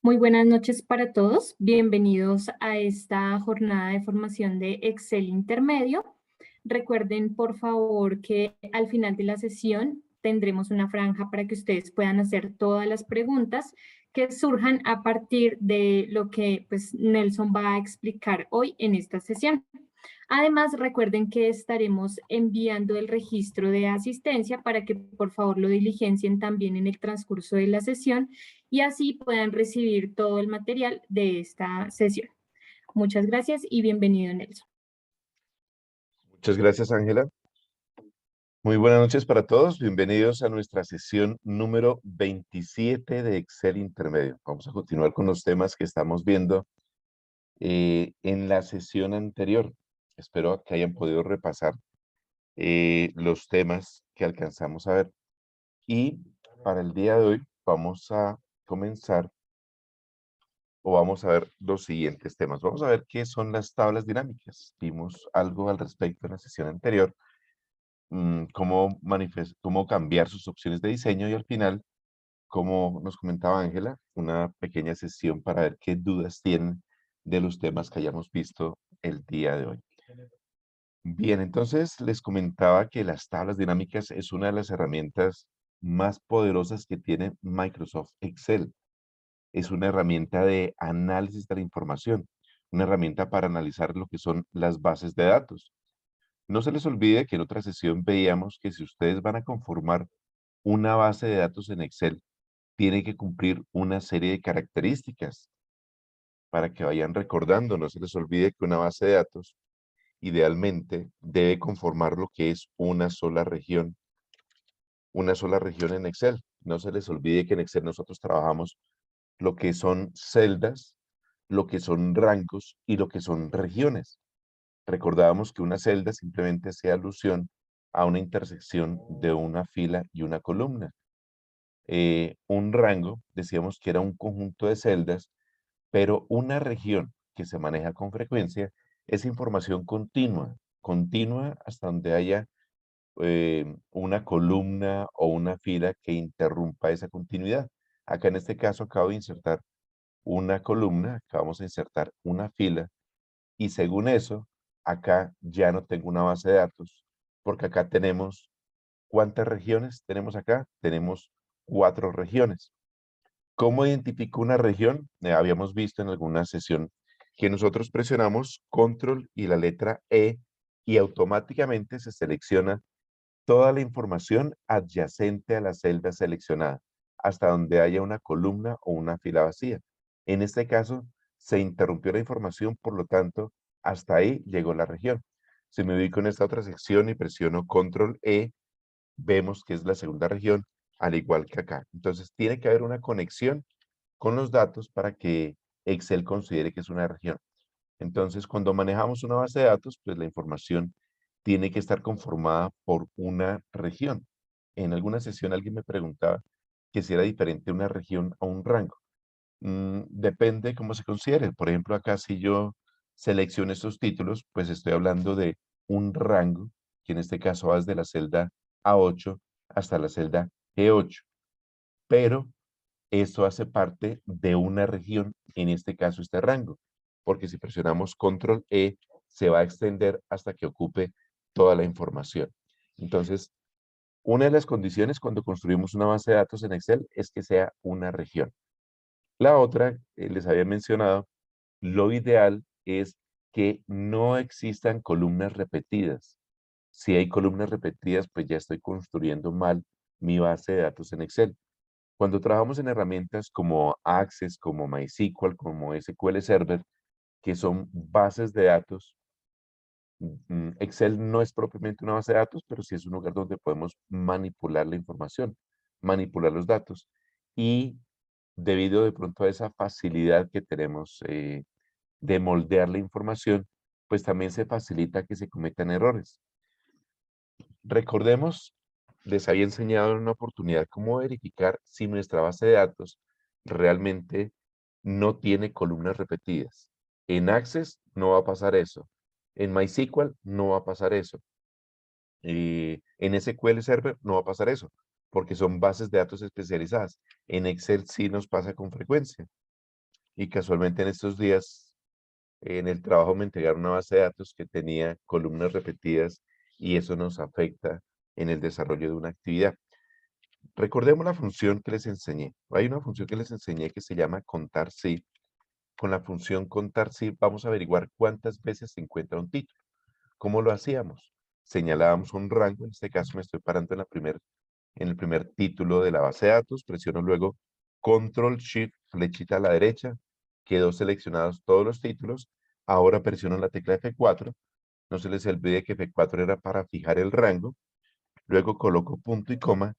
Muy buenas noches para todos. Bienvenidos a esta jornada de formación de Excel intermedio. Recuerden, por favor, que al final de la sesión tendremos una franja para que ustedes puedan hacer todas las preguntas que surjan a partir de lo que Nelson va a explicar hoy en esta sesión. Además, recuerden que estaremos enviando el registro de asistencia para que por favor lo diligencien también en el transcurso de la sesión y así puedan recibir todo el material de esta sesión. Muchas gracias y bienvenido, Nelson. Muchas gracias, Ángela. Muy buenas noches para todos. Bienvenidos a nuestra sesión número 27 de Excel Intermedio. Vamos a continuar con los temas que estamos viendo en la sesión anterior. Espero que hayan podido repasar los temas que alcanzamos a ver. Y para el día de hoy vamos a comenzar o vamos a ver los siguientes temas. Vamos a ver qué son las tablas dinámicas. Vimos algo al respecto en la sesión anterior, cómo cambiar sus opciones de diseño y al final, como nos comentaba Ángela, una pequeña sesión para ver qué dudas tienen de los temas que hayamos visto el día de hoy. Bien, entonces les comentaba que las tablas dinámicas es una de las herramientas más poderosas que tiene Microsoft Excel. Es una herramienta de análisis de la información, una herramienta para analizar lo que son las bases de datos. No se les olvide que en otra sesión veíamos que si ustedes van a conformar una base de datos en Excel, tiene que cumplir una serie de características para que vayan recordando. No se les olvide que una base de datos idealmente debe conformar lo que es una sola región en Excel. No se les olvide que en Excel nosotros trabajamos lo que son celdas, lo que son rangos y lo que son regiones. Recordábamos que una celda simplemente hace alusión a una intersección de una fila y una columna. Un rango, decíamos que era un conjunto de celdas, pero una región que se maneja con frecuencia es información continua, continua hasta donde haya una columna o una fila que interrumpa esa continuidad. Acá en este caso acabo de insertar una columna, acabamos de insertar una fila y según eso, acá ya no tengo una base de datos, porque acá tenemos, ¿cuántas regiones tenemos acá? Tenemos 4 regiones. ¿Cómo identifico una región? Habíamos visto en alguna sesión que nosotros presionamos control y la letra E y automáticamente se selecciona toda la información adyacente a la celda seleccionada, hasta donde haya una columna o una fila vacía. En este caso, se interrumpió la información, por lo tanto, hasta ahí llegó la región. Si me ubico en esta otra sección y presiono control E, vemos que es la segunda región, al igual que acá. Entonces, tiene que haber una conexión con los datos para que Excel considere que es una región. Entonces, cuando manejamos una base de datos, pues la información tiene que estar conformada por una región. En alguna sesión alguien me preguntaba que si era diferente una región a un rango. Depende cómo se considere. Por ejemplo, acá si yo selecciono estos títulos, pues estoy hablando de un rango, que en este caso va desde la celda A8 hasta la celda G8. Pero esto hace parte de una región, en este caso este rango, porque si presionamos control E, se va a extender hasta que ocupe toda la información. Entonces, una de las condiciones cuando construimos una base de datos en Excel es que sea una región. La otra, les había mencionado, lo ideal es que no existan columnas repetidas. Si hay columnas repetidas, pues ya estoy construyendo mal mi base de datos en Excel. Cuando trabajamos en herramientas como Access, como MySQL, como SQL Server, que son bases de datos, Excel no es propiamente una base de datos, pero sí es un lugar donde podemos manipular la información, manipular los datos. Y debido de pronto a esa facilidad que tenemos de moldear la información, pues también se facilita que se cometan errores. Recordemos, les había enseñado en una oportunidad cómo verificar si nuestra base de datos realmente no tiene columnas repetidas. En Access no va a pasar eso. En MySQL no va a pasar eso. En SQL Server no va a pasar eso, porque son bases de datos especializadas. En Excel sí nos pasa con frecuencia. y casualmente en estos días en el trabajo me entregaron una base de datos que tenía columnas repetidas y eso nos afecta en el desarrollo de una actividad. Recordemos la función que les enseñé. Hay una función que les enseñé que se llama contar sí. Con la función contar sí vamos a averiguar cuántas veces se encuentra un título. ¿Cómo lo hacíamos? Señalábamos un rango, en este caso me estoy parando en el primer título de la base de datos, presiono luego Control Shift, flechita a la derecha, quedó seleccionados todos los títulos, ahora presiono la tecla F4, no se les olvide que F4 era para fijar el rango, luego coloco punto y coma,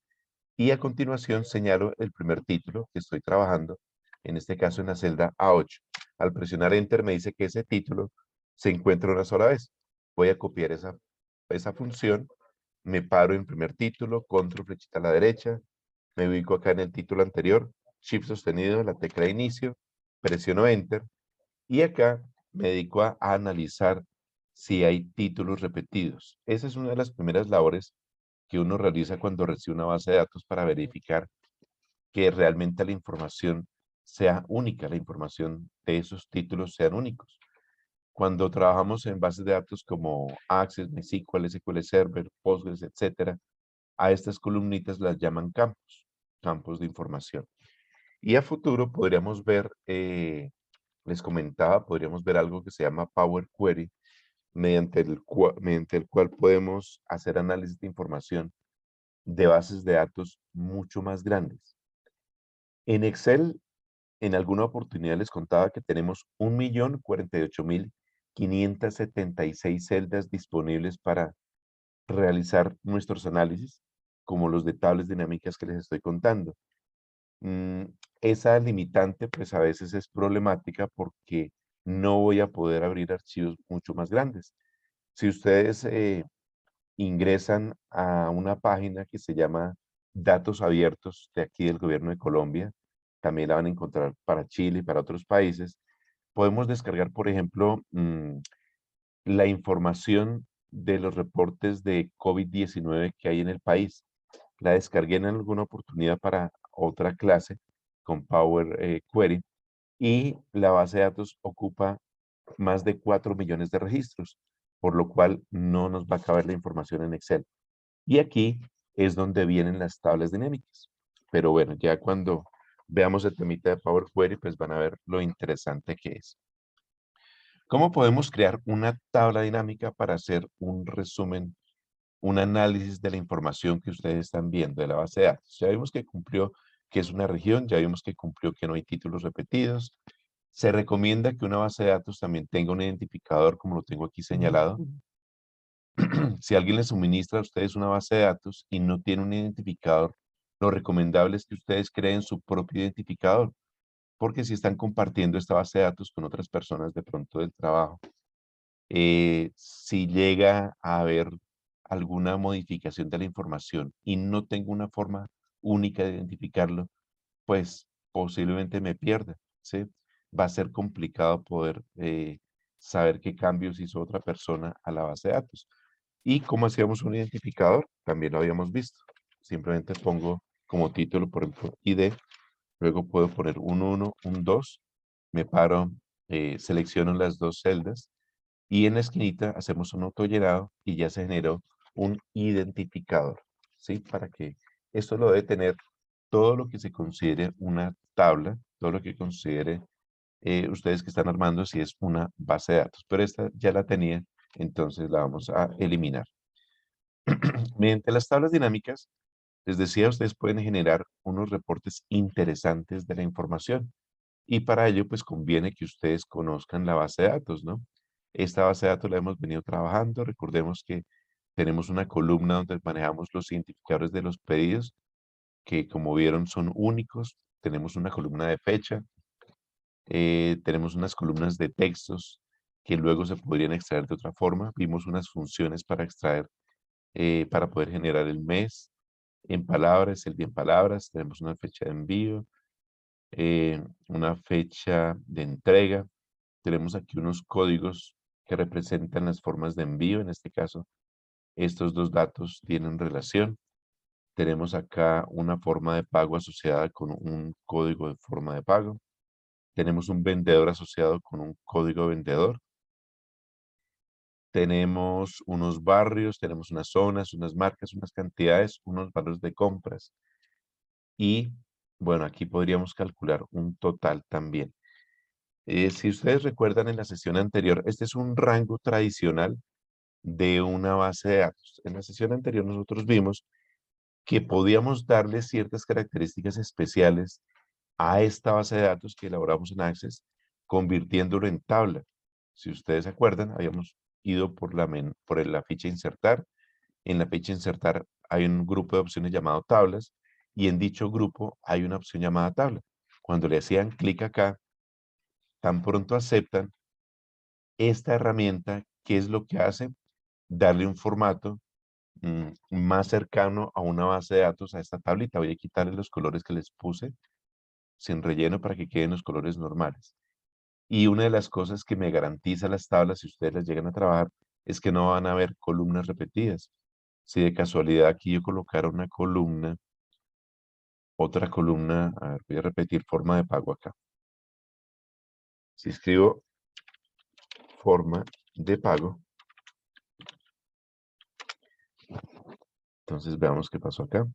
y a continuación señalo el primer título que estoy trabajando, en este caso en la celda A8. Al presionar Enter me dice que ese título se encuentra una sola vez. Voy a copiar esa función, me paro en primer título, control flechita a la derecha, me ubico acá en el título anterior, shift sostenido, la tecla de inicio, presiono Enter y acá me dedico a analizar si hay títulos repetidos. Esa es una de las primeras labores que uno realiza cuando recibe una base de datos para verificar que realmente la información sea única, la información de esos títulos sean únicos. Cuando trabajamos en bases de datos como Access, MySQL, SQL Server, Postgres, etcétera, a estas columnitas las llaman campos, campos de información. Y a futuro podríamos ver, les comentaba, podríamos ver algo que se llama Power Query, mediante el cual podemos hacer análisis de información de bases de datos mucho más grandes. En Excel, en alguna oportunidad les contaba que tenemos 1.048.576 celdas disponibles para realizar nuestros análisis, como los de tablas dinámicas que les estoy contando. Mm, esa limitante, pues a veces es problemática porque no voy a poder abrir archivos mucho más grandes. Si ustedes ingresan a una página que se llama Datos Abiertos de aquí del Gobierno de Colombia. También la van a encontrar para Chile y para otros países. Podemos descargar, por ejemplo, la información de los reportes de COVID-19 que hay en el país. La descargué en alguna oportunidad para otra clase con Power Query y la base de datos ocupa más de 4 millones de registros, por lo cual no nos va a caber la información en Excel. Y aquí es donde vienen las tablas dinámicas. Pero bueno, ya cuando veamos el temita de Power Query, pues van a ver lo interesante que es. ¿Cómo podemos crear una tabla dinámica para hacer un resumen, un análisis de la información que ustedes están viendo de la base de datos? Ya vimos que cumplió que es una región, ya vimos que cumplió que no hay títulos repetidos. Se recomienda que una base de datos también tenga un identificador, como lo tengo aquí señalado. Si alguien les suministra a ustedes una base de datos y no tiene un identificador, lo recomendable es que ustedes creen su propio identificador, porque si están compartiendo esta base de datos con otras personas de pronto del trabajo, si llega a haber alguna modificación de la información y no tengo una forma única de identificarlo, pues posiblemente me pierda, ¿sí? Va a ser complicado poder saber qué cambios hizo otra persona a la base de datos. ¿Y cómo hacíamos un identificador? También lo habíamos visto. Simplemente pongo como título, por ejemplo, ID, luego puedo poner un 1, un 2, me paro, selecciono las dos celdas y en la esquinita hacemos un autollenado y ya se generó un identificador, ¿sí? Para que esto lo debe tener todo lo que se considere una tabla, todo lo que considere ustedes que están armando si es una base de datos, pero esta ya la tenía, entonces la vamos a eliminar. Mediante las tablas dinámicas, les decía, ustedes pueden generar unos reportes interesantes de la información y para ello pues conviene que ustedes conozcan la base de datos, ¿no? Esta base de datos la hemos venido trabajando, recordemos que tenemos una columna donde manejamos los identificadores de los pedidos, que como vieron son únicos, tenemos una columna de fecha, tenemos unas columnas de textos que luego se podrían extraer de otra forma, vimos unas funciones para extraer, para poder generar el mes, en palabras, el día en palabras, tenemos una fecha de envío, una fecha de entrega. Tenemos aquí unos códigos que representan las formas de envío. En este caso, estos dos datos tienen relación. Tenemos acá una forma de pago asociada con un código de forma de pago. Tenemos un vendedor asociado con un código vendedor. Tenemos unos barrios, tenemos unas zonas, unas marcas, unas cantidades, unos valores de compras. Y bueno, aquí podríamos calcular un total también. Si ustedes recuerdan en la sesión anterior, este es un rango tradicional de una base de datos. En la sesión anterior nosotros vimos que podíamos darle ciertas características especiales a esta base de datos que elaboramos en Access, convirtiéndolo en tabla. Si ustedes se acuerdan, habíamos ido por la ficha insertar. En la ficha insertar hay un grupo de opciones llamado tablas y en dicho grupo hay una opción llamada tabla. Cuando le hacían clic acá, tan pronto aceptan esta herramienta, ¿qué es lo que hace? Darle un formato más cercano a una base de datos a esta tablita. Voy a quitarle los colores que les puse sin relleno para que queden los colores normales. Y una de las cosas que me garantiza las tablas, si ustedes las llegan a trabajar, es que no van a haber columnas repetidas. Si de casualidad aquí yo colocara una columna, otra columna, a ver, voy a repetir forma de pago acá. Si escribo forma de pago, entonces veamos qué pasó acá.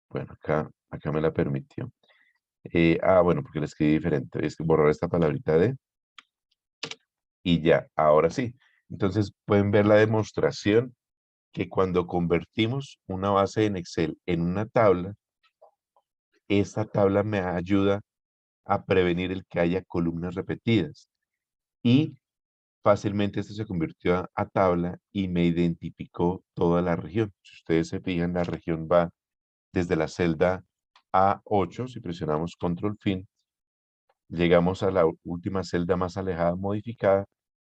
Bueno, acá me la permitió. Bueno, porque la escribí diferente. Es que borrar esta palabrita de y ya, ahora sí. Entonces pueden ver la demostración que cuando convertimos una base en Excel en una tabla, esta tabla me ayuda a prevenir el que haya columnas repetidas. Y fácilmente esto se convirtió a tabla y me identificó toda la región. Si ustedes se fijan, la región va desde la celda A8, si presionamos Control Fin, llegamos a la última celda más alejada modificada,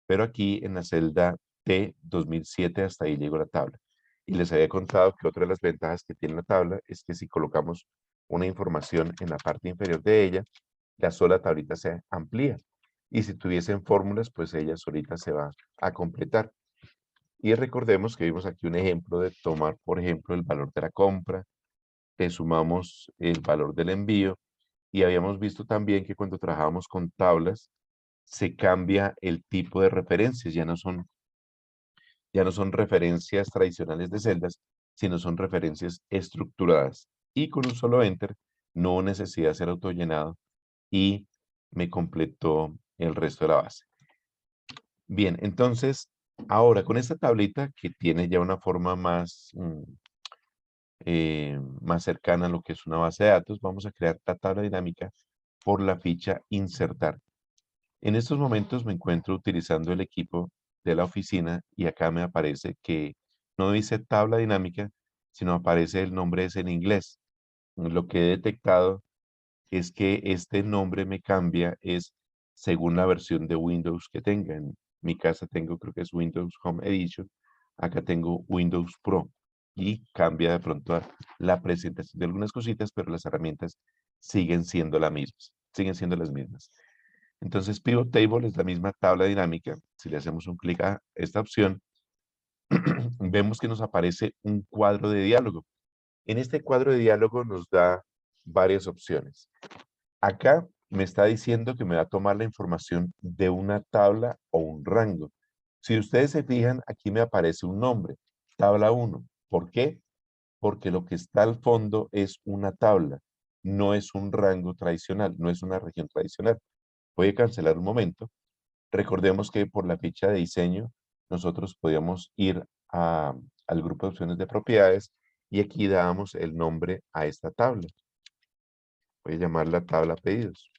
pero aquí en la celda T2007 hasta ahí llegó la tabla. Y les había contado que otra de las ventajas que tiene la tabla es que si colocamos una información en la parte inferior de ella, la sola tablita se amplía. Y si tuviesen fórmulas, pues ella solita se va a completar. Y recordemos que vimos aquí un ejemplo de tomar, por ejemplo, el valor de la compra, le sumamos el valor del envío y habíamos visto también que cuando trabajamos con tablas se cambia el tipo de referencias, ya no son referencias tradicionales de celdas, sino son referencias estructuradas. Y con un solo enter no hubo necesidad de ser autollenado y me completó el resto de la base. Bien, entonces, ahora con esta tablita que tiene ya una forma más cercana a lo que es una base de datos, vamos a crear la tabla dinámica por la ficha insertar. En estos momentos me encuentro utilizando el equipo de la oficina y acá me aparece que no dice tabla dinámica, sino aparece el nombre es en inglés. Lo que he detectado es que este nombre me cambia es según la versión de Windows que tenga. En mi casa tengo, creo que es Windows Home Edition. Acá tengo Windows Pro y cambia de pronto la presentación de algunas cositas, pero las herramientas siguen siendo las mismas. Siguen siendo las mismas. Entonces, Pivot Table es la misma tabla dinámica. Si le hacemos un clic a esta opción, vemos que nos aparece un cuadro de diálogo. En este cuadro de diálogo nos da varias opciones. Acá me está diciendo que me va a tomar la información de una tabla o un rango. Si ustedes se fijan, aquí me aparece un nombre, tabla 1. ¿Por qué? Porque lo que está al fondo es una tabla, no es un rango tradicional, no es una región tradicional. Voy a cancelar un momento. Recordemos que por la ficha de diseño nosotros podíamos ir al grupo de opciones de propiedades y aquí dábamos el nombre a esta tabla. Voy a llamarla tabla pedidos.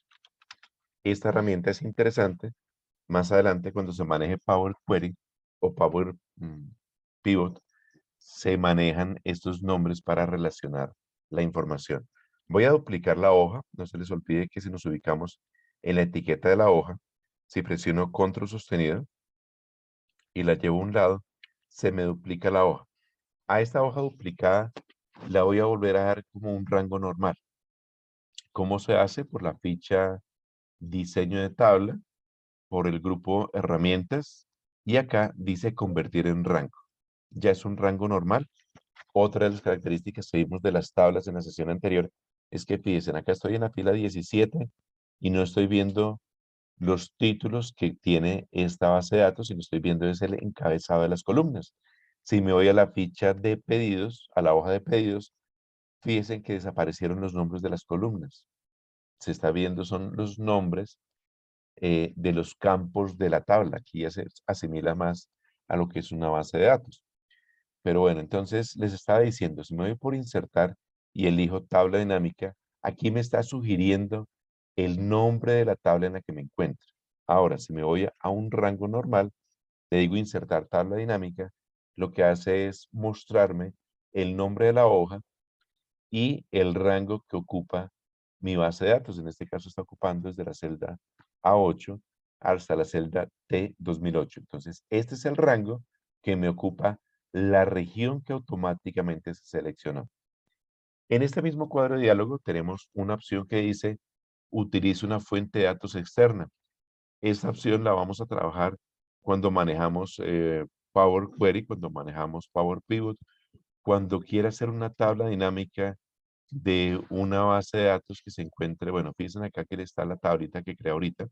Esta herramienta es interesante más adelante cuando se maneje Power Query o Power Pivot, se manejan estos nombres para relacionar la información. Voy a duplicar la hoja, no se les olvide que si nos ubicamos en la etiqueta de la hoja, si presiono control sostenido y la llevo a un lado, se me duplica la hoja. A esta hoja duplicada la voy a volver a dar como un rango normal. ¿Cómo se hace? Por la ficha diseño de tabla, por el grupo herramientas y acá dice convertir en rango. Ya es un rango normal. Otra de las características que vimos de las tablas en la sesión anterior es que fíjense, acá estoy en la fila 17 y no estoy viendo los títulos que tiene esta base de datos, sino estoy viendo es el encabezado de las columnas. Si me voy a la ficha de pedidos, a la hoja de pedidos, fíjense que desaparecieron los nombres de las columnas. Se está viendo son los nombres de los campos de la tabla. Aquí ya se asimila más a lo que es una base de datos. Pero bueno, entonces les estaba diciendo, si me voy por insertar y elijo tabla dinámica, aquí me está sugiriendo el nombre de la tabla en la que me encuentro. Ahora, si me voy a un rango normal, le digo insertar tabla dinámica, lo que hace es mostrarme el nombre de la hoja y el rango que ocupa mi base de datos. En este caso está ocupando desde la celda A8 hasta la celda T2008. Entonces, este es el rango que me ocupa la región que automáticamente se seleccionó. En este mismo cuadro de diálogo tenemos una opción que dice utilice una fuente de datos externa. Esta opción la vamos a trabajar cuando manejamos Power Query, cuando manejamos Power Pivot, cuando quiera hacer una tabla dinámica de una base de datos que se encuentre, bueno, fíjense acá que está la tablita que creé ahorita.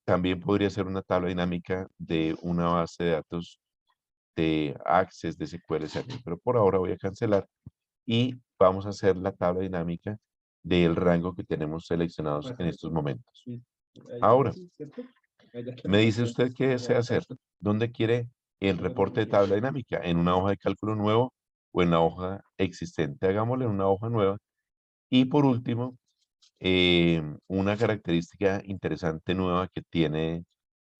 También podría ser una tabla dinámica de una base de datos de Access, de SQL Server, pero por ahora voy a cancelar y vamos a hacer la tabla dinámica del rango que tenemos seleccionados en estos momentos. Ahora, me dice usted qué desea hacer. ¿Dónde quiere el reporte de tabla dinámica? ¿En una hoja de cálculo nuevo o en la hoja existente? Hagámosle en una hoja nueva. Y por último, una característica interesante nueva que tiene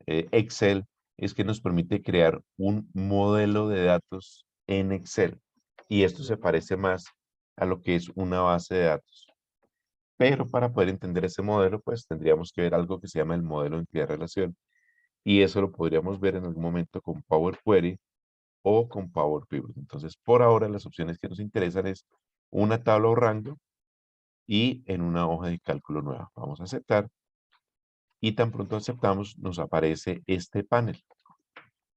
Excel es que nos permite crear un modelo de datos en Excel. Y esto se parece más a lo que es una base de datos. Pero para poder entender ese modelo, pues tendríamos que ver algo que se llama el modelo de entidad de relación. Y eso lo podríamos ver en algún momento con Power Query o con Power Pivot. Entonces, por ahora, las opciones que nos interesan es una tabla o rango y en una hoja de cálculo nueva. Vamos a aceptar. Y tan pronto aceptamos, nos aparece este panel.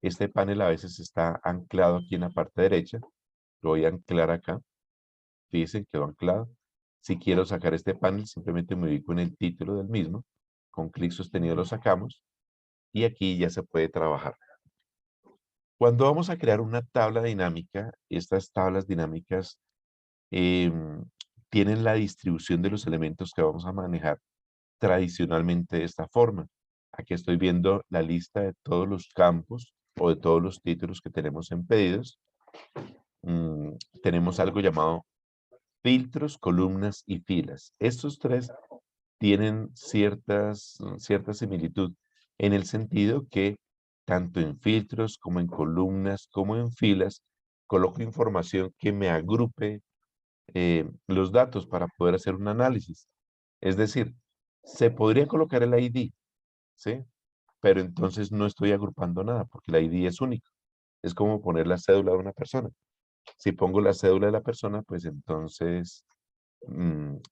Este panel a veces está anclado aquí en la parte derecha. Lo voy a anclar acá. Fíjense, quedó anclado. Si quiero sacar este panel, simplemente me ubico en el título del mismo. Con clic sostenido lo sacamos. Y aquí ya se puede trabajar. Cuando vamos a crear una tabla dinámica, estas tablas dinámicas tienen la distribución de los elementos que vamos a manejar tradicionalmente de esta forma. Aquí estoy viendo la lista de todos los campos o de todos los títulos que tenemos en pedidos. Tenemos algo llamado filtros, columnas y filas. Estos tres tienen cierta similitud en el sentido que tanto en filtros como en columnas como en filas coloco información que me agrupe los datos para poder hacer un análisis. Es decir, se podría colocar el ID, ¿sí? Pero entonces no estoy agrupando nada porque el ID es único. Es como poner la cédula de una persona. Si pongo la cédula de la persona, pues entonces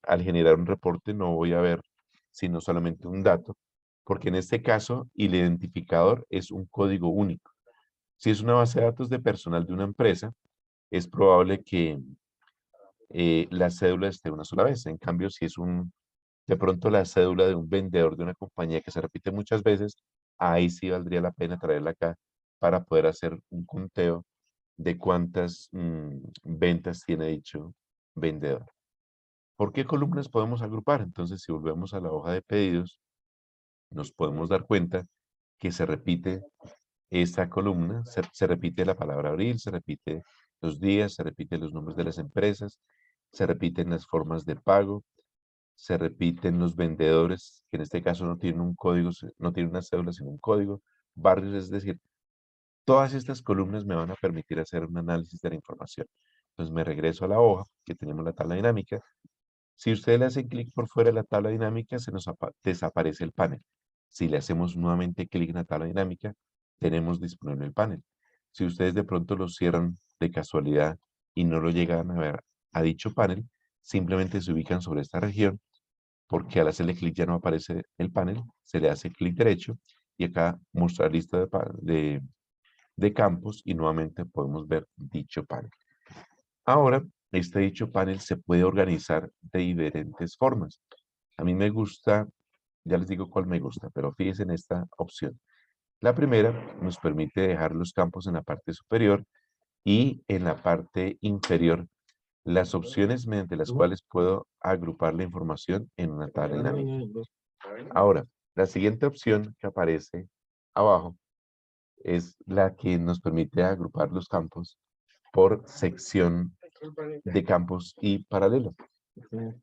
al generar un reporte no voy a ver sino solamente un dato, porque en este caso el identificador es un código único. Si es una base de datos de personal de una empresa, es probable que la cédula esté una sola vez. En cambio, si es de pronto la cédula de un vendedor de una compañía que se repite muchas veces, ahí sí valdría la pena traerla acá para poder hacer un conteo de cuántas ventas tiene dicho vendedor. ¿Por qué columnas podemos agrupar? Entonces, si volvemos a la hoja de pedidos, nos podemos dar cuenta que se repite esta columna, se repite la palabra abril, se repite los días, se repiten los nombres de las empresas, se repiten las formas de pago, se repiten los vendedores, que en este caso no tienen un código, no tienen una cédula, sino un código, barrios, es decir, todas estas columnas me van a permitir hacer un análisis de la información. Entonces me regreso a la hoja, que tenemos la tabla dinámica. Si ustedes le hacen clic por fuera de la tabla dinámica, se nos desaparece el panel. Si le hacemos nuevamente clic en la tabla dinámica, tenemos disponible el panel. Si ustedes de pronto lo cierran de casualidad y no lo llegan a ver a dicho panel, simplemente se ubican sobre esta región porque al hacerle clic ya no aparece el panel, se le hace clic derecho y acá mostrar lista de campos y nuevamente podemos ver dicho panel. Ahora, este dicho panel se puede organizar de diferentes formas. A mí me gusta, ya les digo cuál me gusta, pero fíjense en esta opción. La primera nos permite dejar los campos en la parte superior y en la parte inferior las opciones mediante las cuales puedo agrupar la información en una tabla dinámica. Ahora, la siguiente opción que aparece abajo es la que nos permite agrupar los campos por sección de campos y paralelo.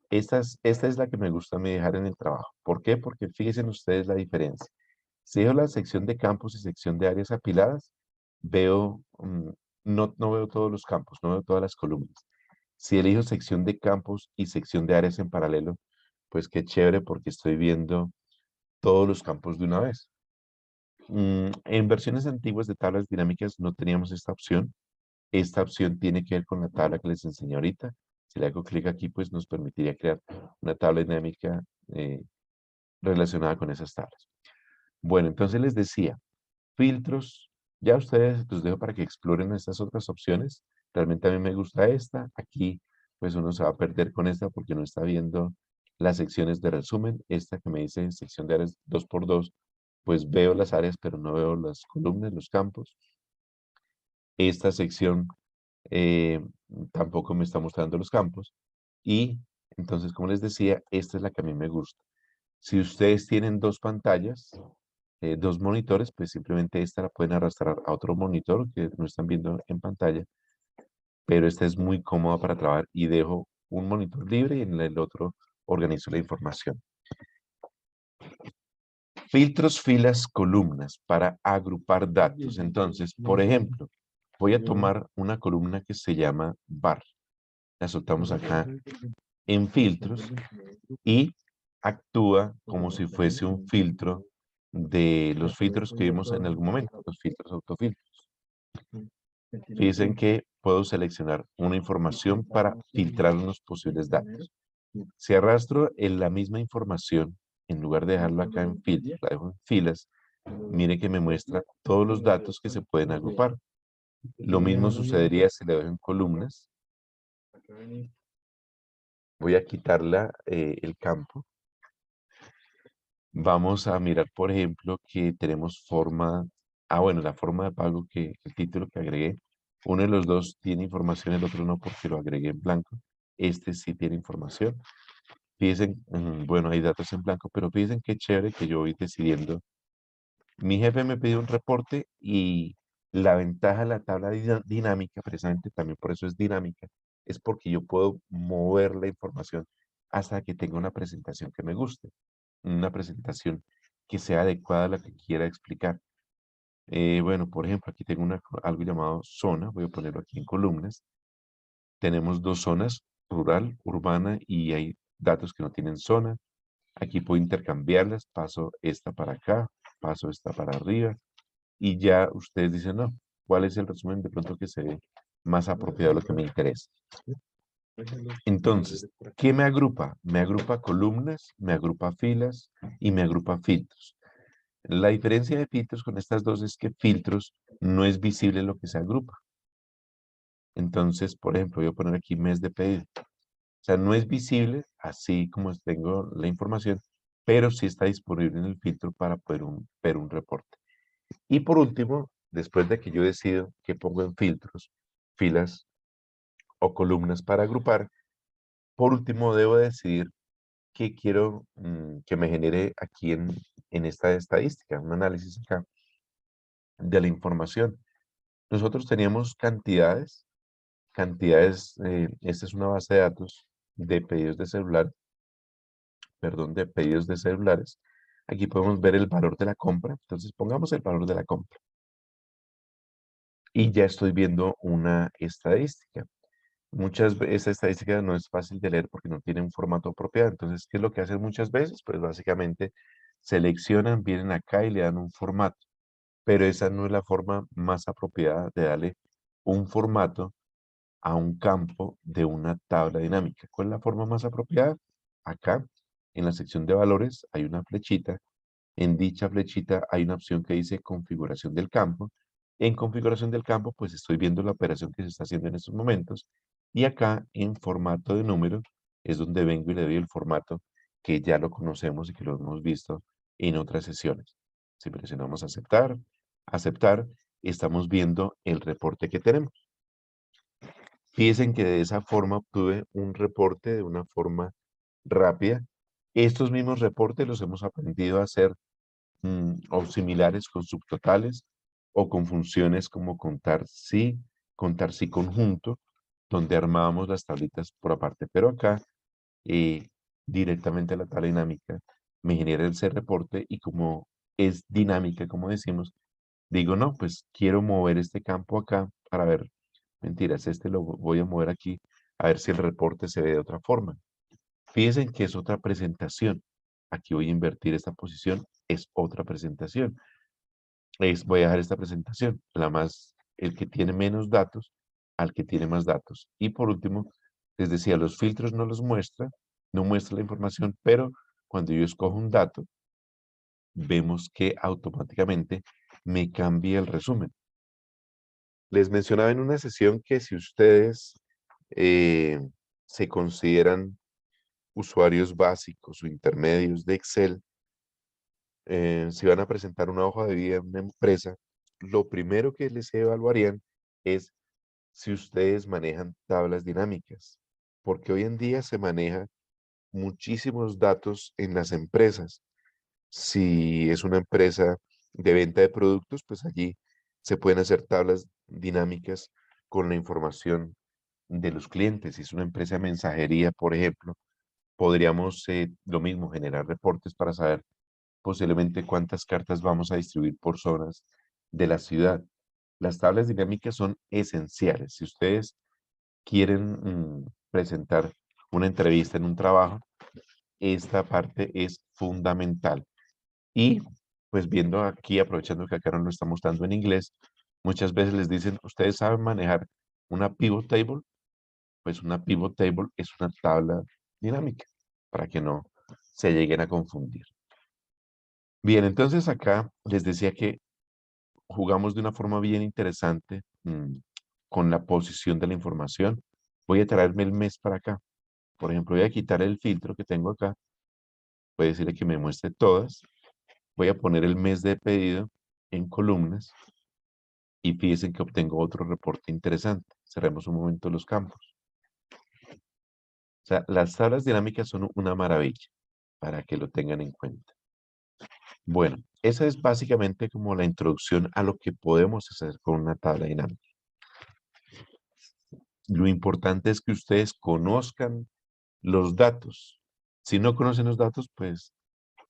Esta es la que me gusta a mí dejar en el trabajo. ¿Por qué? Porque fíjense ustedes la diferencia. Si dejo la sección de campos y sección de áreas apiladas, veo, no veo todos los campos, no veo todas las columnas. Si elijo sección de campos y sección de áreas en paralelo, pues qué chévere porque estoy viendo todos los campos de una vez. En versiones antiguas de tablas dinámicas no teníamos esta opción. Esta opción tiene que ver con la tabla que les enseñé ahorita. Si le hago clic aquí, pues nos permitiría crear una tabla dinámica relacionada con esas tablas. Bueno, entonces les decía, filtros, ya ustedes los dejo para que exploren estas otras opciones. Realmente a mí me gusta esta. Aquí, pues uno se va a perder con esta porque no está viendo las secciones de resumen. Esta que me dice sección de áreas 2x2, pues veo las áreas, pero no veo las columnas, los campos. Esta sección eh, tampoco me está mostrando los campos. Y entonces, como les decía, esta es la que a mí me gusta. Si ustedes tienen dos pantallas, dos monitores, pues simplemente esta la pueden arrastrar a otro monitor que no están viendo en pantalla, pero esta es muy cómoda para trabajar y dejo un monitor libre y en el otro organizo la información. Filtros, filas, columnas para agrupar datos. Entonces, por ejemplo, voy a tomar una columna que se llama bar. La soltamos acá en filtros y actúa como si fuese un filtro de los filtros que vimos en algún momento, los filtros autofiltros. Fíjense que puedo seleccionar una información para filtrar unos posibles datos. Si arrastro en la misma información, en lugar de dejarlo acá en filtros, la dejo en filas, mire que me muestra todos los datos que se pueden agrupar. Lo mismo sucedería si le dejo en columnas. Voy a quitarla el campo. Vamos a mirar, por ejemplo, que tenemos forma, bueno, la forma de pago que el título que agregué, uno de los dos tiene información, el otro no porque lo agregué en blanco. Este sí tiene información. Fíjense, bueno, hay datos en blanco, pero fíjense qué chévere que yo voy decidiendo. Mi jefe me pidió un reporte y la ventaja de la tabla dinámica, precisamente también por eso es dinámica, es porque yo puedo mover la información hasta que tenga una presentación que me guste, una presentación que sea adecuada a la que quiera explicar. Bueno, por ejemplo, aquí tengo algo llamado zona, voy a ponerlo aquí en columnas. Tenemos dos zonas, rural, urbana, y hay datos que no tienen zona. Aquí puedo intercambiarlas, paso esta para acá, paso esta para arriba, y ya ustedes dicen, no, ¿cuál es el resumen de pronto que se ve más apropiado a lo que me interesa? Entonces, ¿qué me agrupa? Me agrupa columnas, me agrupa filas y me agrupa filtros. La diferencia de filtros con estas dos es que filtros no es visible lo que se agrupa. Entonces, por ejemplo, voy a poner aquí mes de pedido. O sea, no es visible así como tengo la información, pero sí está disponible en el filtro para poder ver un reporte. Y por último, después de que yo decido qué pongo en filtros, filas o columnas para agrupar, por último debo decidir qué quiero que me genere aquí en esta estadística, un análisis acá de la información. Nosotros teníamos cantidades, esta es una base de datos de pedidos de celular, perdón, de pedidos de celulares. Aquí podemos ver el valor de la compra, entonces pongamos el valor de la compra. Y ya estoy viendo una estadística. Muchas veces esta estadística no es fácil de leer porque no tiene un formato apropiado. Entonces, ¿qué es lo que hacen muchas veces? Pues básicamente seleccionan, vienen acá y le dan un formato. Pero esa no es la forma más apropiada de darle un formato a un campo de una tabla dinámica. ¿Cuál es la forma más apropiada? Acá, en la sección de valores, hay una flechita. En dicha flechita hay una opción que dice configuración del campo. En configuración del campo, pues estoy viendo la operación que se está haciendo en estos momentos. Y acá en formato de número es donde vengo y le doy el formato que ya lo conocemos y que lo hemos visto en otras sesiones. Si presionamos aceptar, aceptar, estamos viendo el reporte que tenemos. Fíjense que de esa forma obtuve un reporte de una forma rápida. Estos mismos reportes los hemos aprendido a hacer o similares con subtotales o con funciones como contar sí conjunto, donde armábamos las tablitas por aparte. Pero acá, directamente a la tabla dinámica, me genera ese reporte y como es dinámica, como decimos, digo, no, pues quiero mover este campo acá para ver, mentiras, este lo voy a mover aquí, a ver si el reporte se ve de otra forma. Fíjense que es otra presentación. Aquí voy a invertir esta posición, es otra presentación. Voy a dejar esta presentación, el que tiene menos datos al que tiene más datos. Y por último, les decía, los filtros no los muestra, no muestra la información, pero cuando yo escojo un dato, vemos que automáticamente me cambia el resumen. Les mencionaba en una sesión que si ustedes eh, se consideran usuarios básicos o intermedios de Excel, si van a presentar una hoja de vida en una empresa, lo primero que les evaluarían es si ustedes manejan tablas dinámicas, porque hoy en día se maneja muchísimos datos en las empresas. Si es una empresa de venta de productos, pues allí se pueden hacer tablas dinámicas con la información de los clientes. Si es una empresa de mensajería, por ejemplo, podríamos lo mismo, generar reportes para saber posiblemente cuántas cartas vamos a distribuir por zonas de la ciudad. Las tablas dinámicas son esenciales. Si ustedes quieren presentar una entrevista en un trabajo, esta parte es fundamental. Y pues viendo aquí, aprovechando que acá no lo está mostrando en inglés, muchas veces les dicen, ¿ustedes saben manejar una pivot table? Pues una pivot table es una tabla dinámica, para que no se lleguen a confundir. Bien, entonces acá les decía que jugamos de una forma bien interesante con la posición de la información. Voy a traerme el mes para acá. Por ejemplo, voy a quitar el filtro que tengo acá. Voy a decirle que me muestre todas. Voy a poner el mes de pedido en columnas y fíjense que obtengo otro reporte interesante. Cerremos un momento los campos. O sea, las tablas dinámicas son una maravilla para que lo tengan en cuenta. Bueno, esa es básicamente como la introducción a lo que podemos hacer con una tabla dinámica. Lo importante es que ustedes conozcan los datos. Si no conocen los datos, pues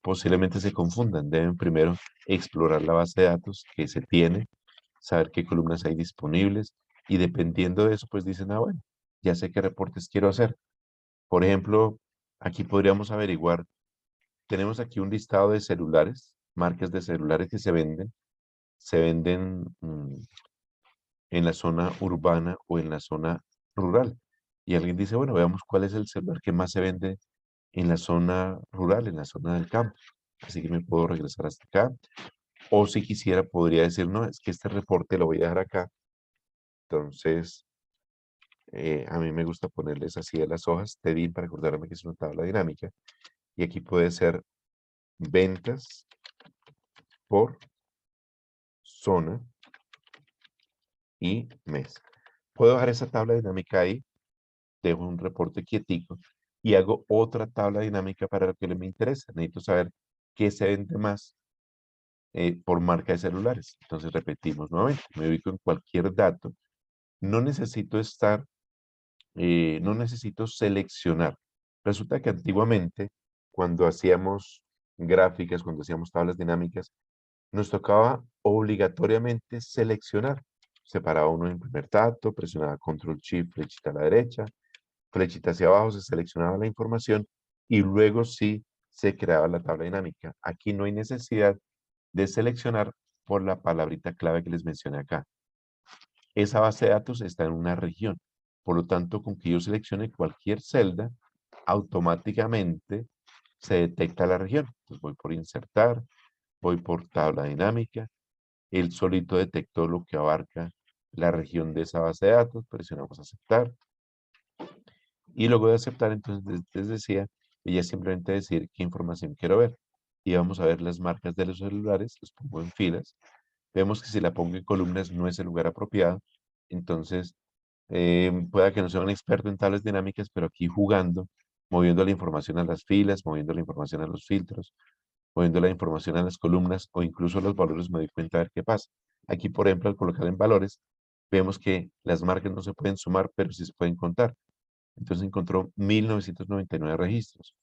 posiblemente se confundan. Deben primero explorar la base de datos que se tiene, saber qué columnas hay disponibles y dependiendo de eso, pues dicen, ah, bueno, ya sé qué reportes quiero hacer. Por ejemplo, aquí podríamos averiguar, tenemos aquí un listado de celulares, marcas de celulares que se venden en la zona urbana o en la zona rural. Y alguien dice, bueno, veamos cuál es el celular que más se vende en la zona rural, en la zona del campo. Así que me puedo regresar hasta acá. O si quisiera, podría decir, no, es que este reporte lo voy a dejar acá. Entonces, a mí me gusta ponerles así de las hojas, TEDIN, para acordarme que es una tabla dinámica. Y aquí puede ser ventas por zona y mes. Puedo dejar esa tabla dinámica ahí, dejo un reporte quietico y hago otra tabla dinámica para lo que me interesa. Necesito saber qué se vende más por marca de celulares. Entonces repetimos nuevamente, me ubico en cualquier dato. No necesito no necesito seleccionar. Resulta que antiguamente, cuando hacíamos gráficas, cuando hacíamos tablas dinámicas, nos tocaba obligatoriamente seleccionar. Separaba uno en el primer dato, presionaba Control Shift, flechita a la derecha, flechita hacia abajo, se seleccionaba la información y luego sí se creaba la tabla dinámica. Aquí no hay necesidad de seleccionar por la palabrita clave que les mencioné acá. Esa base de datos está en una región. Por lo tanto, con que yo seleccione cualquier celda, automáticamente se detecta la región. Entonces voy por insertar, voy por tabla dinámica. Él solito detectó lo que abarca la región de esa base de datos. Presionamos aceptar. Y luego de aceptar, entonces les decía, y ya simplemente decir qué información quiero ver. Y vamos a ver las marcas de los celulares, los pongo en filas. Vemos que si la pongo en columnas no es el lugar apropiado. Entonces, pueda que no sea un experto en tablas dinámicas, pero aquí jugando, moviendo la información a las filas, moviendo la información a los filtros, moviendo la información a las columnas o incluso los valores, me doy cuenta de ver qué pasa. Aquí, por ejemplo, al colocar en valores, vemos que las marcas no se pueden sumar, pero sí se pueden contar. Entonces encontró 1999 registros.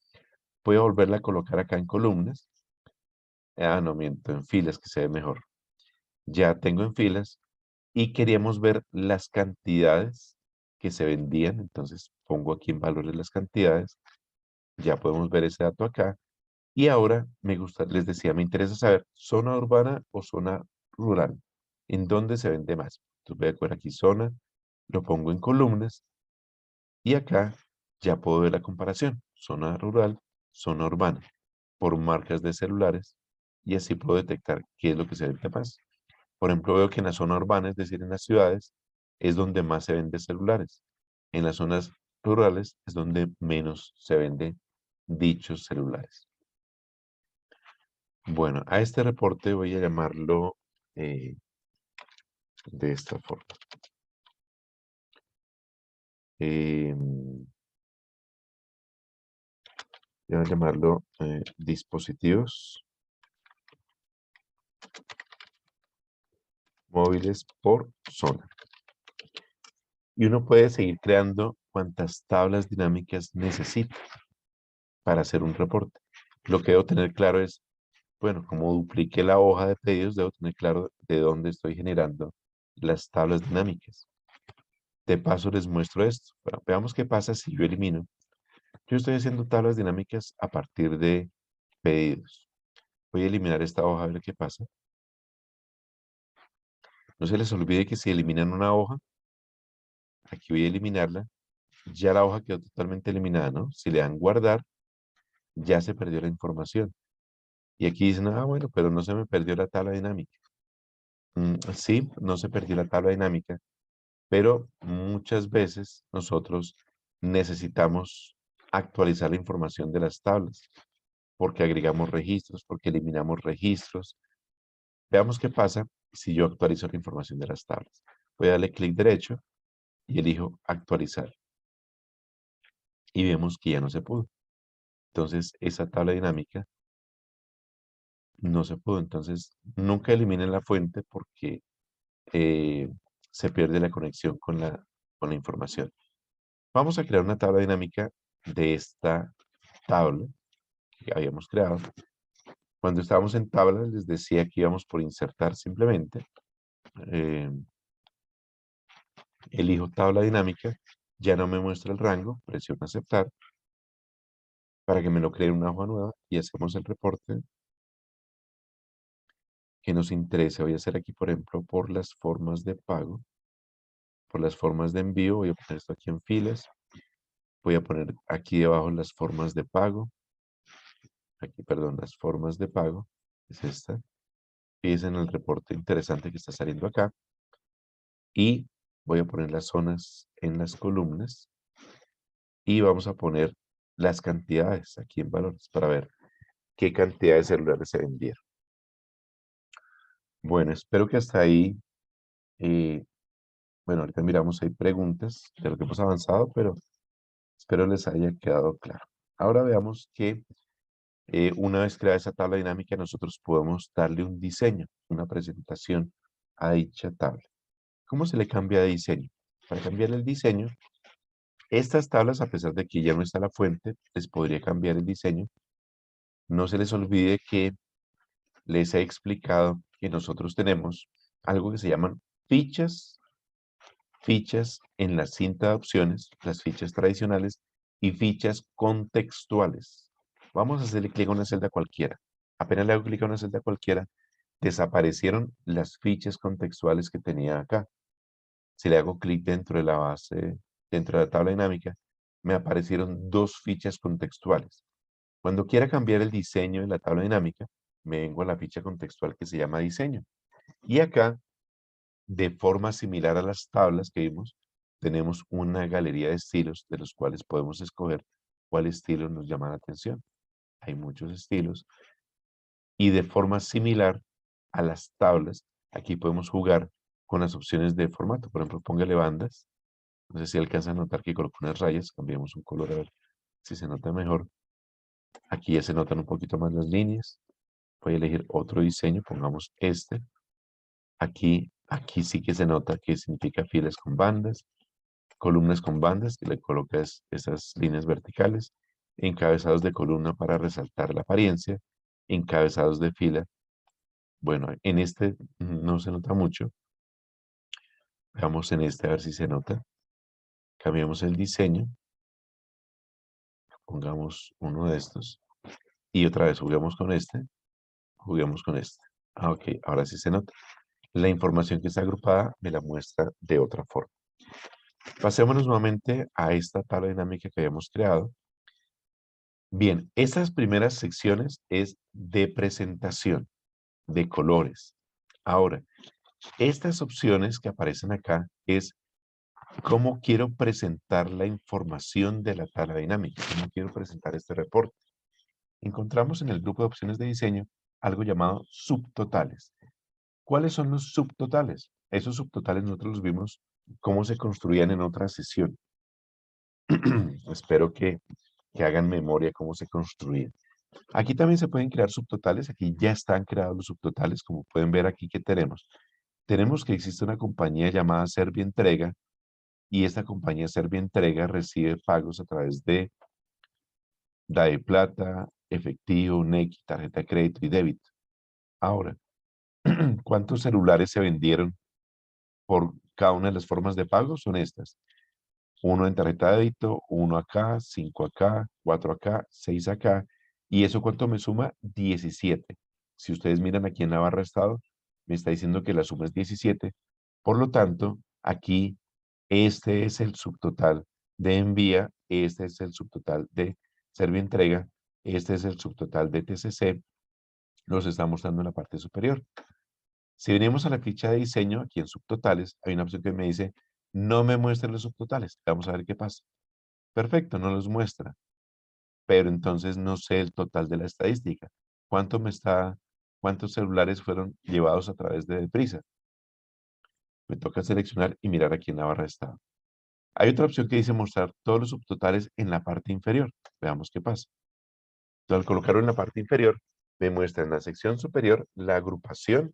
Voy a volverla a colocar acá en columnas. Ah, no, miento, en filas, que se ve mejor. Ya tengo en filas y queríamos ver las cantidades que se vendían. Entonces pongo aquí en valores las cantidades. Ya podemos ver ese dato acá. Y ahora me gusta, les decía, me interesa saber zona urbana o zona rural. ¿En dónde se vende más? Entonces voy a coger aquí zona, lo pongo en columnas y acá ya puedo ver la comparación. Zona rural, zona urbana, por marcas de celulares y así puedo detectar qué es lo que se vende más. Por ejemplo, veo que en la zona urbana, es decir, en las ciudades, es donde más se vende celulares. En las zonas rurales es donde menos se venden dichos celulares. Bueno, a este reporte voy a llamarlo eh, de esta forma. Voy a llamarlo dispositivos móviles por zona. Y uno puede seguir creando cuantas tablas dinámicas necesita para hacer un reporte. Lo que debo tener claro es, bueno, como dupliqué la hoja de pedidos, debo tener claro de dónde estoy generando las tablas dinámicas. De paso les muestro esto. Bueno, veamos qué pasa si yo elimino. Yo estoy haciendo tablas dinámicas a partir de pedidos. Voy a eliminar esta hoja a ver qué pasa. No se les olvide que si eliminan una hoja, aquí voy a eliminarla, ya la hoja quedó totalmente eliminada, ¿no? Si le dan guardar, ya se perdió la información. Y aquí dicen, ah, bueno, pero no se me perdió la tabla dinámica. Sí, no se perdió la tabla dinámica, pero muchas veces nosotros necesitamos actualizar la información de las tablas, porque agregamos registros, porque eliminamos registros. Veamos qué pasa si yo actualizo la información de las tablas. Voy a darle clic derecho y elijo actualizar. Y vemos que ya no se pudo. Entonces, esa tabla dinámica no se pudo. Entonces, nunca eliminen la fuente porque eh, se pierde la conexión con la información. Vamos a crear una tabla dinámica de esta tabla que habíamos creado. Cuando estábamos en tabla, les decía que íbamos por insertar simplemente. eh, Elijo tabla dinámica, ya no me muestra el rango, presiono aceptar para que me lo cree una hoja nueva y hacemos el reporte que nos interesa. Voy a hacer aquí, por ejemplo, por las formas de pago, por las formas de envío. Voy a poner esto aquí en filas. Voy a poner aquí debajo las formas de pago. Aquí, perdón, las formas de pago. Es esta. Fíjense en el reporte interesante que está saliendo acá. Y voy a poner las zonas en las columnas. Y vamos a poner las cantidades aquí en valores para ver qué cantidad de celulares se vendieron. Bueno, espero que hasta ahí, eh, bueno, ahorita miramos, hay preguntas de lo que hemos avanzado, pero espero les haya quedado claro. Ahora veamos que una vez creada esa tabla dinámica, nosotros podemos darle un diseño, una presentación a dicha tabla. ¿Cómo se le cambia de diseño? Para cambiar el diseño, estas tablas, a pesar de que ya no está la fuente, les podría cambiar el diseño. No se les olvide que les he explicado que nosotros tenemos algo que se llaman fichas en la cinta de opciones, las fichas tradicionales y fichas contextuales. Vamos a hacerle clic a una celda cualquiera. Apenas le hago clic a una celda cualquiera, desaparecieron las fichas contextuales que tenía acá. Si le hago clic dentro de la base, dentro de la tabla dinámica, me aparecieron dos fichas contextuales. Cuando quiera cambiar el diseño de la tabla dinámica, me vengo a la ficha contextual que se llama diseño. Y acá, de forma similar a las tablas que vimos, tenemos una galería de estilos de los cuales podemos escoger ¿Cuál estilo nos llama la atención? Hay muchos estilos. Y de forma similar a las tablas, aquí podemos jugar con las opciones de formato. Por ejemplo, póngale bandas. No sé si alcanza a notar que coloco unas rayas. Cambiamos un color a ver si se nota mejor. Aquí ya se notan un poquito más las líneas. Voy a elegir otro diseño. Pongamos este. Aquí sí que se nota que significa filas con bandas, columnas con bandas, que le colocas esas líneas verticales, encabezados de columna para resaltar la apariencia, encabezados de fila. Bueno, en este no se nota mucho. Veamos en este a ver si se nota. Cambiamos el diseño, pongamos uno de estos y otra vez juguemos con este. Ah, ok, ahora sí se nota. La información que está agrupada me la muestra de otra forma. Pasémonos nuevamente a esta tabla dinámica que habíamos creado. Bien, estas primeras secciones es de presentación, de colores. Ahora, estas opciones que aparecen acá es cómo quiero presentar la información de la tabla dinámica, cómo quiero presentar este reporte. Encontramos en el grupo de opciones de diseño algo llamado subtotales. ¿Cuáles son los subtotales? Esos subtotales nosotros los vimos cómo se construían en otra sesión. Espero que hagan memoria cómo se construían. Aquí también se pueden crear subtotales. Aquí ya están creados los subtotales. Como pueden ver aquí que tenemos. Tenemos que existe una compañía llamada Servientrega y esta compañía Servientrega recibe pagos a través de Daeplata, efectivo, Nequi, tarjeta de crédito y débito. Ahora, ¿cuántos celulares se vendieron por cada una de las formas de pago? Son estas. Uno en tarjeta de débito, uno acá, 5 acá, 4 acá, 6 acá. ¿Y eso cuánto me suma? 17. Si ustedes miran aquí en la barra de estado, me está diciendo que la suma es 17. Por lo tanto, aquí este es el subtotal de envía, este es el subtotal de Servientrega, este es el subtotal de TCC. Nos está mostrando en la parte superior. Si venimos a la ficha de diseño, aquí en subtotales, hay una opción que me dice, no me muestre los subtotales. Vamos a ver qué pasa. Perfecto, no los muestra. Pero entonces no sé el total de la estadística. ¿Cuántos celulares fueron llevados a través de Deprisa? Me toca seleccionar y mirar aquí en la barra de estado. Hay otra opción que dice mostrar todos los subtotales en la parte inferior. Veamos qué pasa. Entonces, al colocarlo en la parte inferior, me muestra en la sección superior la agrupación,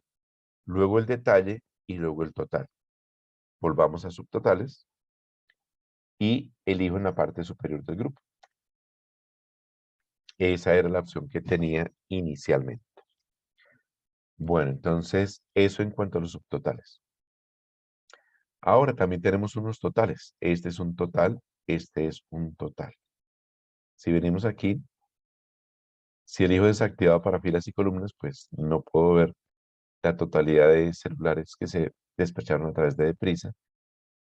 luego el detalle y luego el total. Volvamos a subtotales y elijo en la parte superior del grupo. Esa era la opción que tenía inicialmente. Bueno, entonces eso en cuanto a los subtotales. Ahora también tenemos unos totales. Este es un total, este es un total. Si venimos aquí, si elijo desactivado para filas y columnas, pues no puedo ver la totalidad de celulares que se despacharon a través de Deprisa.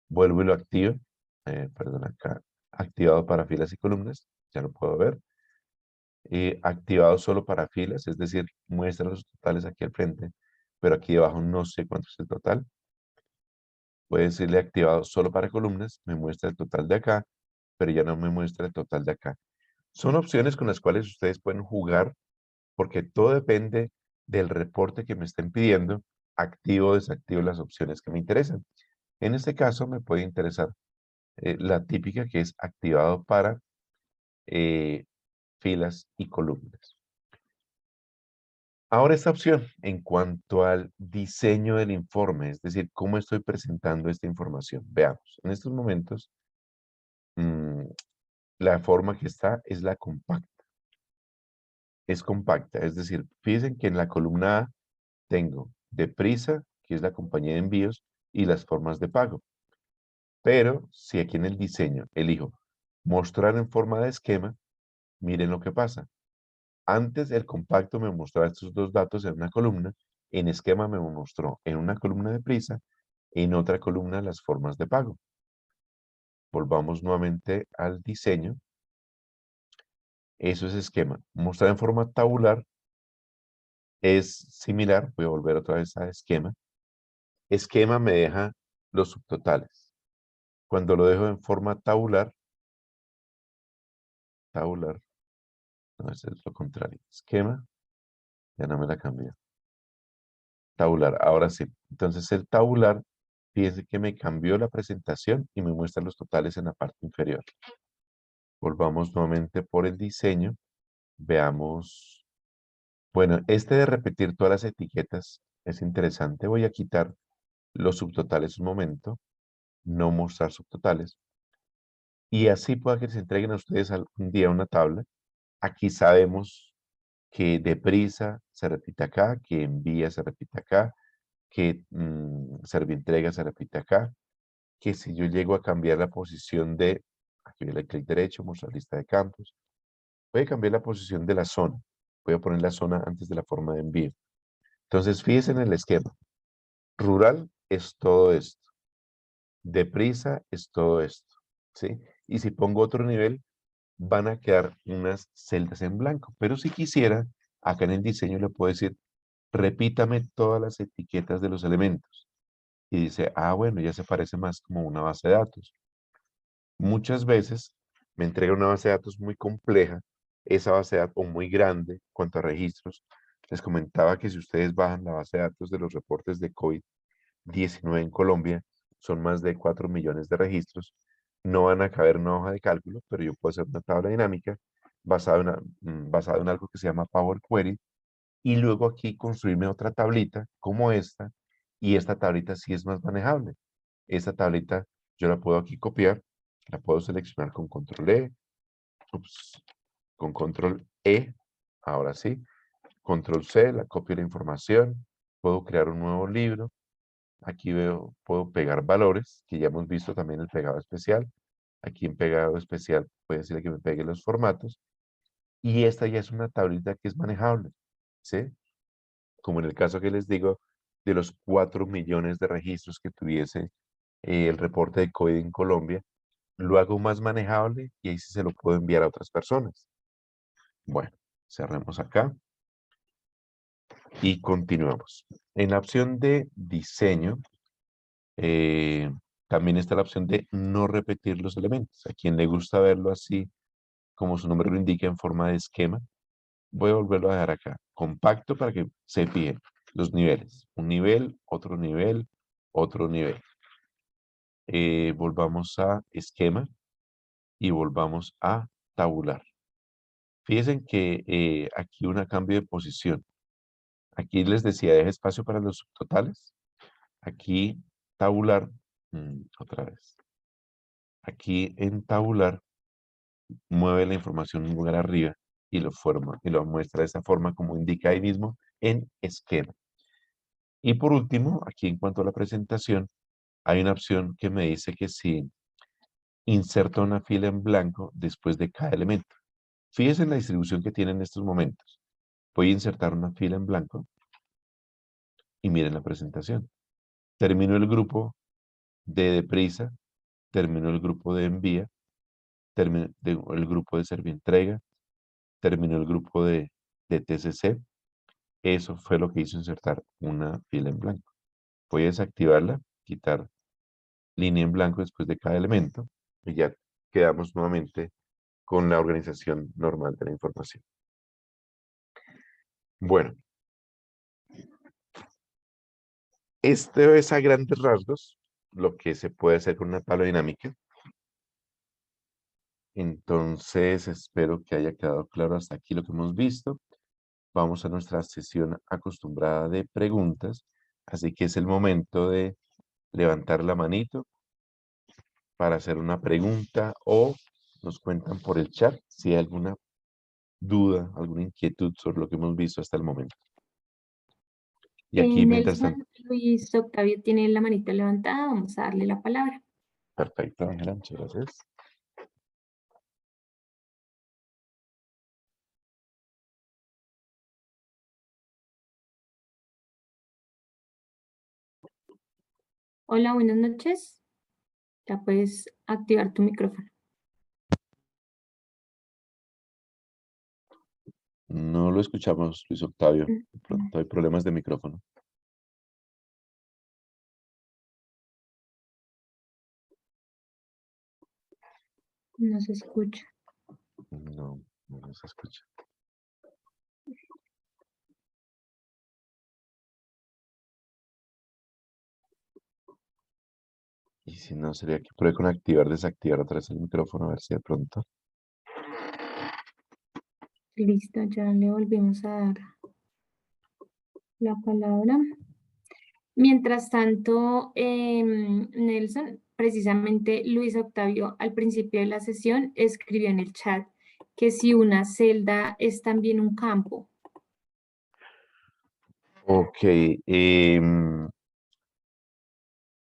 Vuelvo y lo activo. Perdón, acá. Activado para filas y columnas. Ya lo puedo ver. Activado solo para filas, es decir, muestra los totales aquí al frente, pero aquí debajo no sé cuánto es el total. Puede decirle activado solo para columnas, me muestra el total de acá, pero ya no me muestra el total de acá. Son opciones con las cuales ustedes pueden jugar porque todo depende del reporte que me estén pidiendo, activo o desactivo las opciones que me interesan. En este caso me puede interesar la típica que es activado para filas y columnas. Ahora esta opción en cuanto al diseño del informe, es decir, cómo estoy presentando esta información. Veamos, en estos momentos mm, la forma que está es la compacta. Es compacta, es decir, fíjense que en la columna A tengo Deprisa, que es la compañía de envíos, y las formas de pago. Pero si aquí en el diseño elijo mostrar en forma de esquema, miren lo que pasa. Antes el compacto me mostraba estos dos datos en una columna, en esquema me mostró en una columna de prisa, en otra columna las formas de pago. Volvamos nuevamente al diseño. Eso es esquema. Mostrar en forma tabular es similar. Voy a volver otra vez a esquema. Esquema me deja los subtotales. Cuando lo dejo en forma tabular, tabular. No, ese es lo contrario. Esquema, ya no me la cambió. Tabular, ahora sí. Entonces el tabular, fíjense que me cambió la presentación y me muestra los totales en la parte inferior. Volvamos nuevamente por el diseño. Veamos. Bueno, este de repetir todas las etiquetas es interesante. Voy a quitar los subtotales un momento, no mostrar subtotales. Y así pueda que se entreguen a ustedes algún día una tabla. Aquí sabemos que deprisa se repite acá, que envía se repite acá, que Servientrega se repite acá, que si yo llego a cambiar la posición de, aquí voy a darle clic derecho, mostrar lista de campos, voy a cambiar la posición de la zona, voy a poner la zona antes de la forma de envío. Entonces, fíjense en el esquema. Rural es todo esto. Deprisa es todo esto, ¿sí? Y si pongo otro nivel, van a quedar unas celdas en blanco. Pero si quisiera, acá en el diseño le puedo decir, repítame todas las etiquetas de los elementos. Y dice, ah, bueno, ya se parece más como una base de datos. Muchas veces me entrega una base de datos muy compleja, esa base de datos, o muy grande en cuanto a registros. Les comentaba que si ustedes bajan la base de datos de los reportes de COVID-19 en Colombia, son más de 4 millones de registros. No van a caber en una hoja de cálculo, pero yo puedo hacer una tabla dinámica basada en algo que se llama Power Query y luego aquí construirme otra tablita como esta, y esta tablita sí es más manejable. Esta tablita yo la puedo aquí copiar, la puedo seleccionar con control E, ups, con control E, ahora sí, control C, la copio la información, puedo crear un nuevo libro, aquí veo, puedo pegar valores, que ya hemos visto también el pegado especial, aquí en pegado especial puede decirle que me pegue los formatos, y esta ya es una tablita que es manejable, ¿sí? Como en el caso que les digo, de los 4 millones de registros que tuviese el reporte de COVID en Colombia, lo hago más manejable y ahí sí se lo puedo enviar a otras personas. Bueno, cerremos acá y continuamos. En la opción de diseño, eh, también está la opción de no repetir los elementos. A quien le gusta verlo así, como su nombre lo indica, en forma de esquema, voy a volverlo a dejar acá. Compacto para que se fijen los niveles. Un nivel, otro nivel, otro nivel. Volvamos a esquema y volvamos a tabular. Fíjense que aquí un cambio de posición. Aquí les decía, deja espacio para los subtotales. Aquí tabular, otra vez. Aquí en tabular, mueve la información un lugar arriba y lo forma y lo muestra de esa forma como indica ahí mismo en esquema. Y por último, aquí en cuanto a la presentación, hay una opción que me dice que si inserta una fila en blanco después de cada elemento. Fíjense en la distribución que tiene en estos momentos. Voy a insertar una fila en blanco y miren la presentación. Termino el grupo de deprisa, termino el grupo de envía, termino el grupo de servientrega, termino el grupo de TCC. Eso fue lo que hizo insertar una fila en blanco. Voy a desactivarla, quitar línea en blanco después de cada elemento y ya quedamos nuevamente con la organización normal de la información. Bueno, esto es a grandes rasgos lo que se puede hacer con una tabla dinámica. Entonces, espero que haya quedado claro hasta aquí lo que hemos visto. Vamos a nuestra sesión acostumbrada de preguntas. Así que es el momento de levantar la manito para hacer una pregunta o nos cuentan por el chat si hay alguna duda, alguna inquietud sobre lo que hemos visto hasta el momento. Y aquí, mientras tanto, Nelson Luis Octavio tiene la manita levantada, vamos a darle la palabra. perfecto, Ángela, muchas gracias. Hola, buenas noches. Ya puedes activar tu micrófono. No lo escuchamos, Luis Octavio. De Mm, pronto hay problemas de micrófono. No se escucha. No, no se escucha. Y si no, sería que pruebe con activar, desactivar otra vez el micrófono, a ver si de pronto. Listo, ya le volvimos a dar la palabra. Mientras tanto, Nelson, precisamente Luis Octavio al principio de la sesión escribió en el chat que si una celda es también un campo. Ok,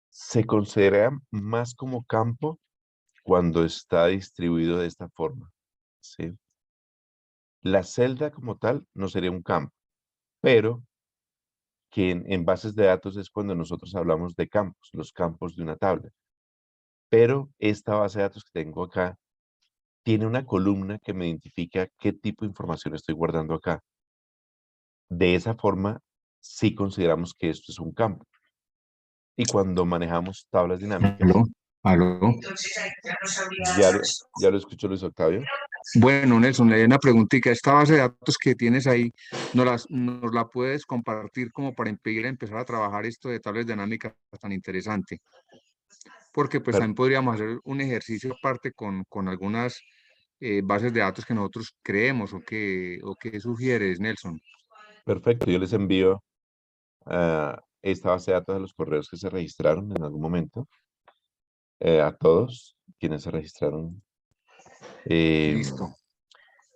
se considera más como campo cuando está distribuido de esta forma, ¿sí? La celda como tal no sería un campo, pero que en bases de datos es cuando nosotros hablamos de campos, los campos de una tabla. Pero esta base de datos que tengo acá tiene una columna que me identifica qué tipo de información estoy guardando acá. De esa forma, sí consideramos que esto es un campo. Y cuando manejamos tablas dinámicas, Aló, aló. ya lo escuchó Luis Octavio. Bueno, Nelson, le doy una preguntita. Esta base de datos que tienes ahí, ¿nos la puedes compartir como para impedir empezar a trabajar esto de tablas dinámicas tan interesante? Porque pues Per- también podríamos hacer un ejercicio aparte con algunas bases de datos que nosotros creemos o que sugieres, Nelson. Perfecto, yo les envío esta base de datos a los correos que se registraron en algún momento, a todos quienes se registraron. Listo.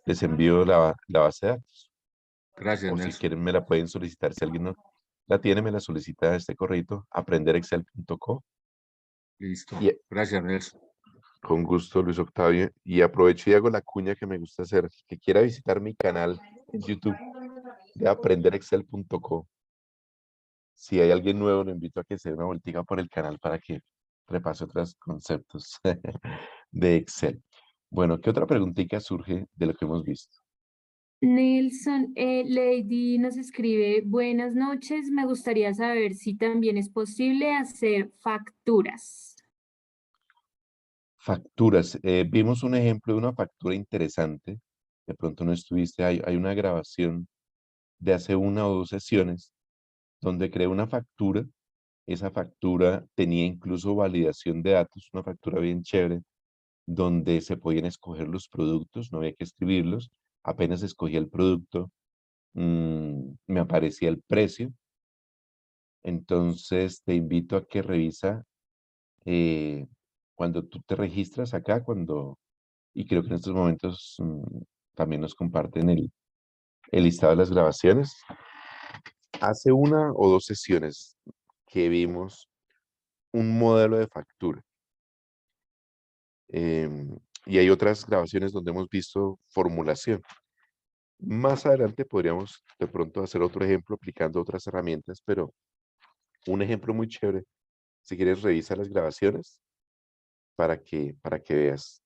Les envío la base de datos. Gracias, O si Nelson. quieren me la pueden solicitar. Si alguien no la tiene, me la solicita a este correo, aprenderexcel.co. Listo. Y Gracias, Nelson. con gusto, Luis Octavio. Y aprovecho y hago la cuña que me gusta hacer. Que quiera visitar mi canal en YouTube de aprenderexcel.co. Si hay alguien nuevo, lo invito a que se dé una vueltica por el canal para que repase otros conceptos de Excel. Bueno, ¿qué otra preguntita surge de lo que hemos visto? Nelson, Lady nos escribe, buenas noches, me gustaría saber si también es posible hacer facturas. Facturas. Vimos un ejemplo de una factura interesante. De pronto no estuviste, hay una grabación de hace una o dos sesiones donde creé una factura. Esa factura tenía incluso validación de datos, una factura bien chévere, donde se podían escoger los productos, no había que escribirlos, apenas escogía el producto, me aparecía el precio. Entonces te invito a que revisa cuando tú te registras acá, y creo que en estos momentos también nos comparten el listado de las grabaciones. Hace una o dos sesiones que vimos un modelo de factura. Y hay otras grabaciones donde hemos visto formulación. Más adelante podríamos de pronto hacer otro ejemplo aplicando otras herramientas, pero un ejemplo muy chévere. Si quieres, revisa las grabaciones para que veas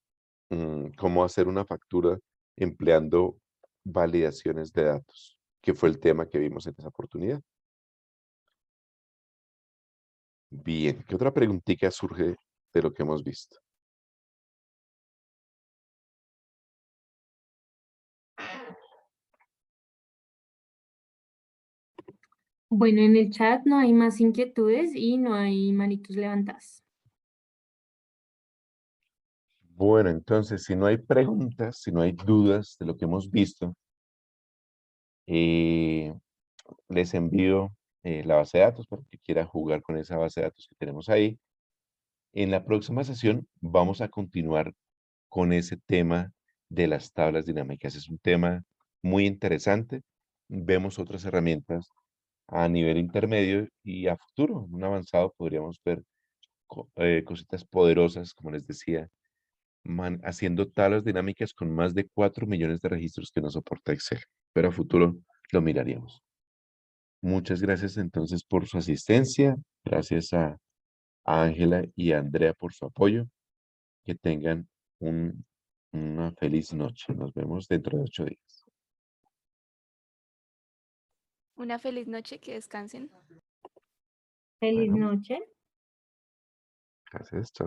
cómo hacer una factura empleando validaciones de datos, que fue el tema que vimos en esa oportunidad. Bien, ¿qué otra preguntita surge de lo que hemos visto? Bueno, en el chat no hay más inquietudes y no hay manitos levantadas. Bueno, entonces, si no hay preguntas, si no hay dudas de lo que hemos visto, eh, les envío la base de datos para que quiera jugar con esa base de datos que tenemos ahí. En la próxima sesión vamos a continuar con ese tema de las tablas dinámicas. Es un tema muy interesante. Vemos otras herramientas a nivel intermedio y a futuro, en un avanzado, podríamos ver cositas poderosas, como les decía, haciendo tablas dinámicas con más de 4 millones de registros que no soporta Excel. Pero a futuro lo miraríamos. Muchas gracias entonces por su asistencia. Gracias a Ángela y a Andrea por su apoyo. Que tengan una feliz noche. Nos vemos dentro de 8 días. Una feliz noche, que descansen. Feliz Bueno, noche. gracias. Chao, chao.